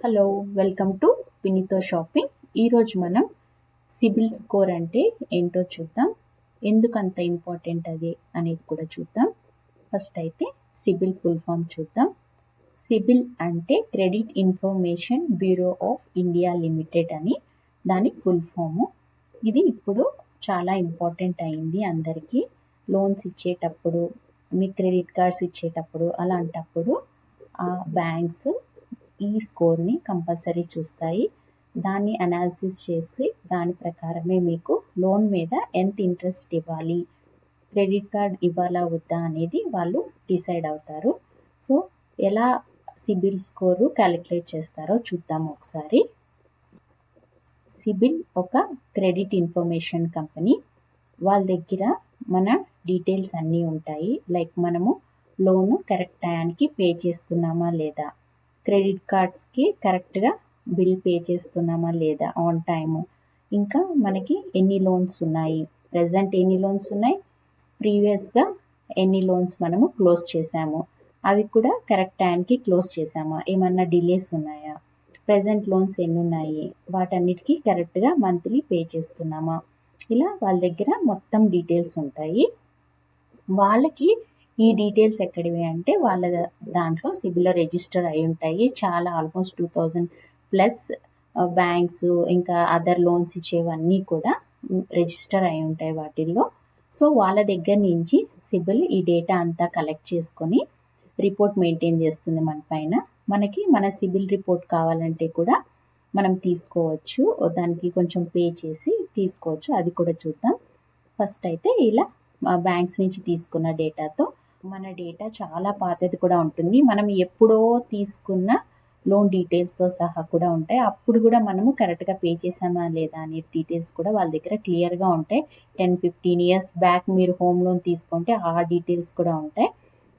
Hello, welcome to వినీతో shopping. ఈరోజు మనం సిబిల్ స్కోర్ అంటే ఏంటో చూద్దాం, ఎందుకు అంత ఇంపార్టెంట్ అది అనేది కూడా చూద్దాం. ఫస్ట్ అయితే సిబిల్ ఫుల్ ఫామ్ చూద్దాం. సిబిల్ అంటే credit information bureau of India limited అని దాని ఫుల్ ఫాము. ఇది ఇప్పుడు చాలా ఇంపార్టెంట్ అయింది అందరికీ. లోన్స్ ఇచ్చేటప్పుడు, మీ క్రెడిట్ కార్డ్స్ ఇచ్చేటప్పుడు అలాంటప్పుడు బ్యాంక్స్ ఈ స్కోర్ని కంపల్సరీ చూస్తాయి. దాన్ని అనాలిసిస్ చేసి దాని ప్రకారమే మీకు లోన్ మీద ఎంత ఇంట్రెస్ట్ ఇవ్వాలి, క్రెడిట్ కార్డ్ ఇవ్వాలా వద్దా అనేది వాళ్ళు డిసైడ్ అవుతారు. సో ఎలా సిబిల్ స్కోరు క్యాలిక్యులేట్ చేస్తారో చూద్దాం ఒకసారి. సిబిల్ ఒక క్రెడిట్ ఇన్ఫర్మేషన్ కంపెనీ. వాళ్ళ దగ్గర మన డీటెయిల్స్ అన్నీ ఉంటాయి. లైక్ మనము లోను కరెక్ట్ టైంకి పే చేస్తున్నామా లేదా, క్రెడిట్ కార్డ్స్కి కరెక్ట్గా బిల్ పే చేస్తున్నామా లేదా ఆన్ టైము, ఇంకా మనకి ఎన్ని లోన్స్ ఉన్నాయి, ప్రజెంట్ ఎన్ని లోన్స్ ఉన్నాయి, ప్రీవియస్గా ఎన్ని లోన్స్ మనము క్లోజ్ చేసాము, అవి కూడా కరెక్ట్ టైంకి క్లోజ్ చేసామా, ఏమన్నా డిలేస్ ఉన్నాయా, ప్రజెంట్ లోన్స్ ఎన్ని ఉన్నాయి, వాటన్నిటికీ కరెక్ట్గా మంత్లీ పే చేస్తున్నామా, ఇలా వాళ్ళ దగ్గర మొత్తం డీటెయిల్స్ ఉంటాయి. వాళ్ళకి ఈ డీటెయిల్స్ ఎక్కడివి అంటే వాళ్ళ దాంట్లో సిబిల్లో రిజిస్టర్ అయి ఉంటాయి. చాలా ఆల్మోస్ట్ 2000+ బ్యాంక్స్ ఇంకా అదర్ లోన్స్ ఇచ్చేవన్నీ కూడా రిజిస్టర్ అయి ఉంటాయి వాటిల్లో. సో వాళ్ళ దగ్గర నుంచి సిబిల్ ఈ డేటా అంతా కలెక్ట్ చేసుకొని రిపోర్ట్ మెయింటైన్ చేస్తుంది మన పైన. మనకి మన సిబిల్ రిపోర్ట్ కావాలంటే కూడా మనం తీసుకోవచ్చు, దానికి కొంచెం పే చేసి తీసుకోవచ్చు, అది కూడా చూద్దాం. ఫస్ట్ అయితే ఇలా బ్యాంక్స్ నుంచి తీసుకున్న డేటాతో, మన డేటా చాలా పాతది కూడా ఉంటుంది. మనం ఎప్పుడో తీసుకున్న లోన్ డీటెయిల్స్తో సహా కూడా ఉంటాయి. అప్పుడు కూడా మనము కరెక్ట్గా పే చేసామా లేదా అనే డీటెయిల్స్ కూడా వాళ్ళ దగ్గర క్లియర్గా ఉంటాయి. 10-15 years బ్యాక్ మీరు హోమ్ లోన్ తీసుకుంటే ఆ డీటెయిల్స్ కూడా ఉంటాయి.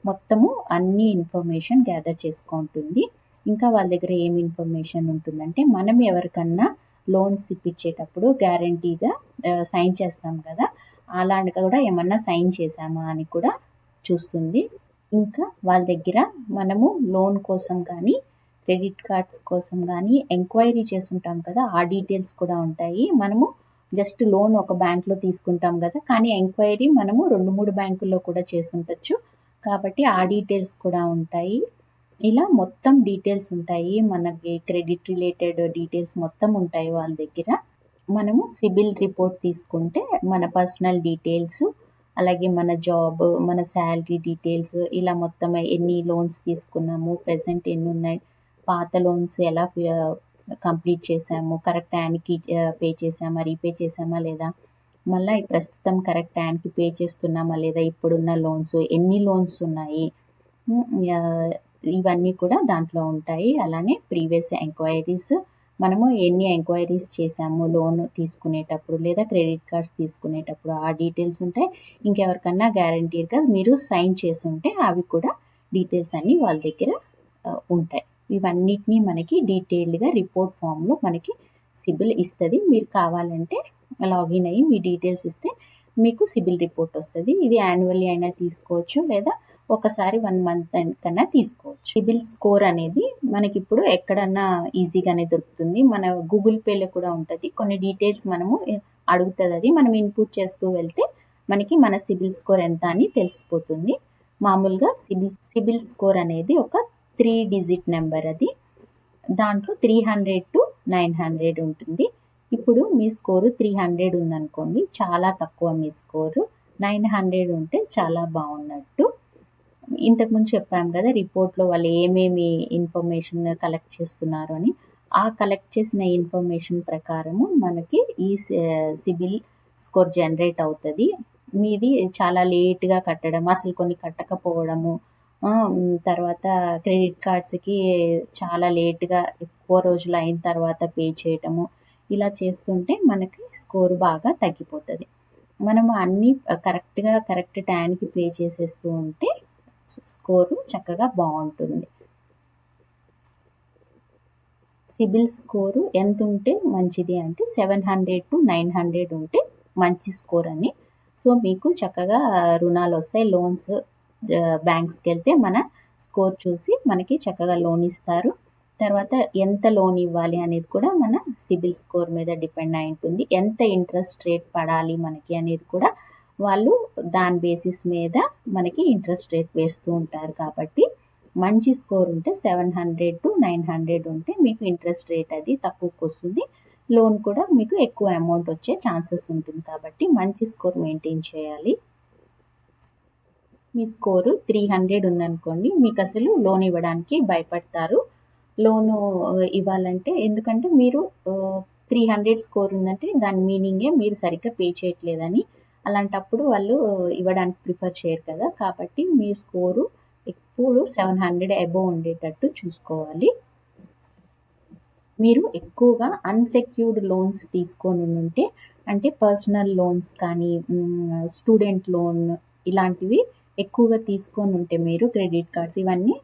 మొత్తము అన్ని ఇన్ఫర్మేషన్ గ్యాదర్ చేసుకుంటుంది. ఇంకా వాళ్ళ దగ్గర ఏం ఇన్ఫర్మేషన్ ఉంటుందంటే, మనం ఎవరికన్నా లోన్స్ ఇప్పించేటప్పుడు గ్యారంటీగా సైన్ చేస్తాం కదా, అలాంటి కూడా ఏమన్నా సైన్ చేసామా అని కూడా చూస్తుంది. ఇంకా వాళ్ళ దగ్గర మనము లోన్ కోసం కానీ క్రెడిట్ కార్డ్స్ కోసం కానీ ఎంక్వైరీ చేసుంటాం కదా, ఆ డీటెయిల్స్ కూడా ఉంటాయి. మనము జస్ట్ లోన్ ఒక బ్యాంక్లో తీసుకుంటాం కదా, కానీ ఎంక్వైరీ మనము 2-3 బ్యాంకుల్లో కూడా చేసుంటచ్చు, కాబట్టి ఆ డీటెయిల్స్ కూడా ఉంటాయి. ఇలా మొత్తం డీటెయిల్స్ ఉంటాయి. మనకి క్రెడిట్ రిలేటెడ్ డీటెయిల్స్ మొత్తం ఉంటాయి వాళ్ళ దగ్గర. మనము సిబిల్ రిపోర్ట్ తీసుకుంటే మన పర్సనల్ డీటెయిల్స్, అలాగే మన జాబ్, మన శాలరీ డీటెయిల్స్, ఇలా మొత్తం ఎన్ని లోన్స్ తీసుకున్నాము, ప్రజెంట్ ఎన్ని ఉన్నాయి, పాత లోన్స్ ఎలా కంప్లీట్ చేసాము, కరెక్ట్ టైంకి పే చేసామా, రీపే చేసామా లేదా, మళ్ళీ ప్రస్తుతం కరెక్ట్ టైంకి పే చేస్తున్నామా లేదా, ఇప్పుడున్న లోన్స్ ఎన్ని లోన్స్ ఉన్నాయి, ఇవన్నీ కూడా దాంట్లో ఉంటాయి. అలానే ప్రీవియస్ ఎంక్వైరీస్, మనము ఎన్ని ఎంక్వైరీస్ చేసాము లోన్ తీసుకునేటప్పుడు లేదా క్రెడిట్ కార్డ్స్ తీసుకునేటప్పుడు, ఆ డీటెయిల్స్ ఉంటాయి. ఇంకెవరికన్నా గ్యారంటీగా మీరు సైన్ చేసి ఉంటే అవి కూడా డీటెయిల్స్ అన్నీ వాళ్ళ దగ్గర ఉంటాయి. ఇవన్నిటినీ మనకి డీటెయిల్డ్గా రిపోర్ట్ ఫామ్లో మనకి సిబిల్ ఇస్తుంది. మీరు కావాలంటే లాగిన్ అయ్యి మీ డీటెయిల్స్ ఇస్తే మీకు సిబిల్ రిపోర్ట్ వస్తుంది. ఇది యాన్యువల్లీ అయినా తీసుకోవచ్చు, లేదా ఒకసారి 1 month కన్నా తీసుకోవచ్చు. సిబిల్ స్కోర్ అనేది మనకి ఇప్పుడు ఎక్కడన్నా ఈజీగానే దొరుకుతుంది. మన గూగుల్ పేలో కూడా ఉంటుంది. కొన్ని డీటెయిల్స్ మనము అడుగుతుంది, అది మనం ఇన్పుట్ చేస్తూ వెళ్తే మనకి మన సిబిల్ స్కోర్ ఎంత అని తెలిసిపోతుంది. మామూలుగా సిబిల్ స్కోర్ అనేది ఒక 3-digit నెంబర్. అది దాంట్లో 300 to 900 ఉంటుంది. ఇప్పుడు మీ స్కోరు 300 ఉందనుకోండి, చాలా తక్కువ మీ స్కోరు. 900 ఉంటే చాలా బాగున్నట్టు. ఇంతకుముందు చెప్పాం కదా రిపోర్ట్లో వాళ్ళు ఏమేమి ఇన్ఫర్మేషన్ కలెక్ట్ చేస్తున్నారు అని. ఆ కలెక్ట్ చేసిన ఇన్ఫర్మేషన్ ప్రకారము మనకి ఈ సిబిల్ స్కోర్ జనరేట్ అవుతుంది. మీది చాలా లేట్గా కట్టడం, అసలు కొన్ని కట్టకపోవడము, తర్వాత క్రెడిట్ కార్డ్స్కి చాలా లేట్గా ఎక్కువ రోజులు అయిన తర్వాత పే చేయటము, ఇలా చేస్తుంటే మనకి స్కోర్ బాగా తగ్గిపోతుంది. మనము అన్నీ కరెక్ట్గా కరెక్ట్ టైంకి పే చేసేస్తూ ఉంటే స్కోరు చక్కగా బాగుంటుంది. సిబిల్ స్కోరు ఎంత ఉంటే మంచిది అంటే 700 to 900 ఉంటే మంచి స్కోర్ అని. సో మీకు చక్కగా రుణాలు వస్తాయి. లోన్స్ బ్యాంక్స్కి వెళ్తే మన స్కోర్ చూసి మనకి చక్కగా లోన్ ఇస్తారు. తర్వాత ఎంత లోన్ ఇవ్వాలి అనేది కూడా మన సిబిల్ స్కోర్ మీద డిపెండ్ అయి ఉంటుంది. ఎంత ఇంట్రెస్ట్ రేట్ పడాలి మనకి అనేది కూడా వాళ్ళు దాని బేసిస్ మీద మనకి ఇంట్రెస్ట్ రేట్ వేస్తూ ఉంటారు. కాబట్టి మంచి స్కోర్ ఉంటే 700 to 900 ఉంటే మీకు ఇంట్రెస్ట్ రేట్ అది తక్కువకు వస్తుంది. లోన్ కూడా మీకు ఎక్కువ అమౌంట్ వచ్చే ఛాన్సెస్ ఉంటుంది. కాబట్టి మంచి స్కోర్ మెయింటైన్ చేయాలి. మీ స్కోరు 300 ఉందనుకోండి, మీకు అసలు లోన్ ఇవ్వడానికి భయపడతారు. లోను ఇవ్వాలంటే ఎందుకంటే మీరు 300 స్కోర్ ఉందంటే దాని మీనింగే మీరు సరిగ్గా పే చేయట్లేదని. అలాంటప్పుడు వాళ్ళు ఇవ్వడానికి ప్రిఫర్ చేయరు కదా. కాబట్టి మీ స్కోరు ఎప్పుడు 700 అబోవ్ ఉండేటట్టు చూసుకోవాలి. మీరు ఎక్కువగా అన్సెక్యూర్డ్ లోన్స్ తీసుకొని ఉంటే, అంటే పర్సనల్ లోన్స్ కానీ స్టూడెంట్ లోన్ ఇలాంటివి ఎక్కువగా తీసుకొని ఉంటే, మీరు క్రెడిట్ కార్డ్స్ ఇవన్నీ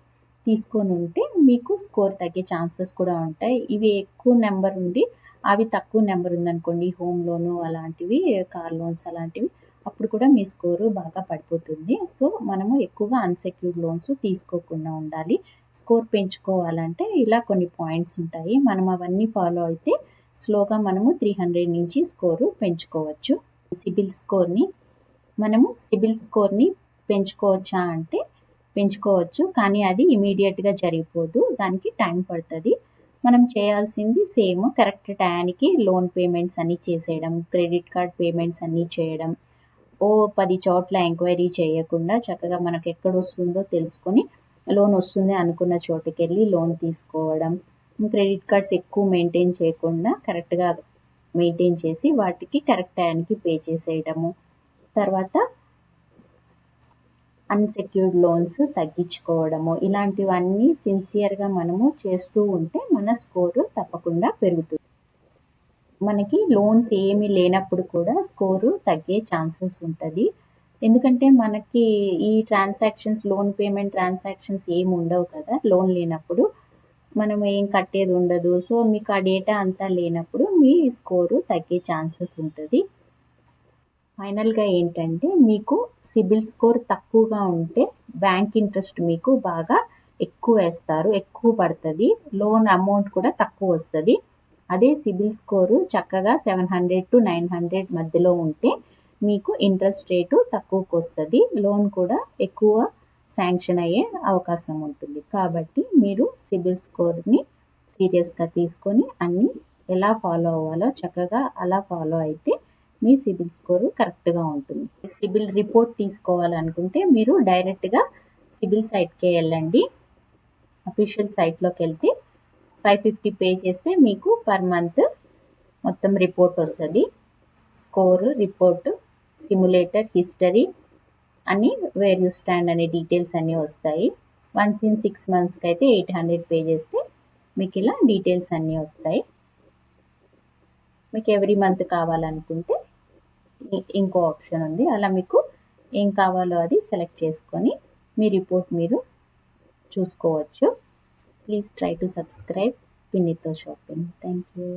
తీసుకొని ఉంటే మీకు స్కోర్ తగ్గే ఛాన్సెస్ కూడా ఉంటాయి. ఇవి ఎక్కువ నెంబర్ ఉండి అవి తక్కువ నెంబర్ ఉందనుకోండి, హోమ్ లోను అలాంటివి, కార్ లోన్స్ అలాంటివి, అప్పుడు కూడా మీ స్కోరు బాగా పడిపోతుంది. సో మనము ఎక్కువగా అన్సెక్యూర్డ్ లోన్స్ తీసుకోకుండా ఉండాలి. స్కోర్ పెంచుకోవాలంటే ఇలా కొన్ని పాయింట్స్ ఉంటాయి. మనం అవన్నీ ఫాలో అయితే స్లోగా మనము 300 నుంచి స్కోరు పెంచుకోవచ్చు. సిబిల్ స్కోర్ని పెంచుకోవచ్చా అంటే పెంచుకోవచ్చు, కానీ అది ఇమీడియట్గా జరిగిపోదు. దానికి టైం పడుతుంది. మనం చేయాల్సింది సేమ్ కరెక్ట్ టయానికి లోన్ పేమెంట్స్ అన్నీ చేసేయడం, క్రెడిట్ కార్డ్ పేమెంట్స్ అన్నీ చేయడం, 10 చోట్ల ఎంక్వైరీ చేయకుండా చక్కగా మనకు ఎక్కడ వస్తుందో తెలుసుకొని లోన్ వస్తుంది అనుకున్న చోటుకి వెళ్ళి లోన్ తీసుకోవడం, క్రెడిట్ కార్డ్స్ ఎక్కువ మెయింటైన్ చేయకుండా కరెక్ట్గా మెయింటైన్ చేసి వాటికి కరెక్ట్ టయానికి పే చేసేయడము, తర్వాత అన్సెక్యూర్డ్ లోన్స్ తగ్గించుకోవడము, ఇలాంటివన్నీ సిన్సియర్గా మనము చేస్తూ ఉంటే మన స్కోరు తప్పకుండా పెరుగుతుంది. మనకి లోన్స్ ఏమీ లేనప్పుడు కూడా స్కోరు తగ్గే ఛాన్సెస్ ఉంటుంది. ఎందుకంటే మనకి ఈ ట్రాన్సాక్షన్స్, లోన్ పేమెంట్ ట్రాన్సాక్షన్స్ ఏమి ఉండవు కదా. లోన్ లేనప్పుడు మనం ఏం కట్టేది ఉండదు. సో మీకు ఆ డేటా అంతా లేనప్పుడు మీ స్కోరు తగ్గే ఛాన్సెస్ ఉంటుంది. ఫైనల్గా ఏంటంటే, మీకు సిబిల్ స్కోర్ తక్కువగా ఉంటే బ్యాంక్ ఇంట్రెస్ట్ మీకు బాగా ఎక్కువ వేస్తారు, ఎక్కువ పడుతుంది. లోన్ అమౌంట్ కూడా తక్కువ వస్తుంది. అదే సిబిల్ స్కోరు చక్కగా 700 to 900 మధ్యలో ఉంటే మీకు ఇంట్రెస్ట్ రేటు తక్కువకు వస్తుంది. లోన్ కూడా ఎక్కువ శాంక్షన్ అయ్యే అవకాశం ఉంటుంది. కాబట్టి మీరు సిబిల్ స్కోర్ని సీరియస్గా తీసుకొని అన్నీ ఎలా ఫాలో అవ్వాలో చక్కగా అలా ఫాలో అయితే మీ సిబిల్ స్కోరు కరెక్ట్గా ఉంటుంది. సిబిల్ రిపోర్ట్ తీసుకోవాలనుకుంటే మీరు డైరెక్ట్గా సిబిల్ సైట్కే వెళ్ళండి. అఫీషియల్ సైట్లోకి వెళ్తే 550 పే చేస్తే మీకు పర్ మంత్ మొత్తం రిపోర్ట్ వస్తుంది. స్కోరు రిపోర్టు, సిమ్యులేటర్, హిస్టరీ అన్నీ, వేర్ యూ స్టాండ్ అనే డీటెయిల్స్ అన్నీ వస్తాయి. వన్స్ ఇన్ 6 monthsకి అయితే 800 పే చేస్తే మీకు ఇలా డీటెయిల్స్ అన్నీ వస్తాయి. మీకు ఎవ్రీ మంత్ కావాలనుకుంటే ఇంకో ఆప్షన్ ఉంది. అలా మీకు ఏం కావాలో అది సెలెక్ట్ చేసుకొని మీ రిపోర్ట్ మీరు చూసుకోవచ్చు. ప్లీజ్ ట్రై టు సబ్స్క్రైబ్ వినీతో షాపింగ్. Thank you.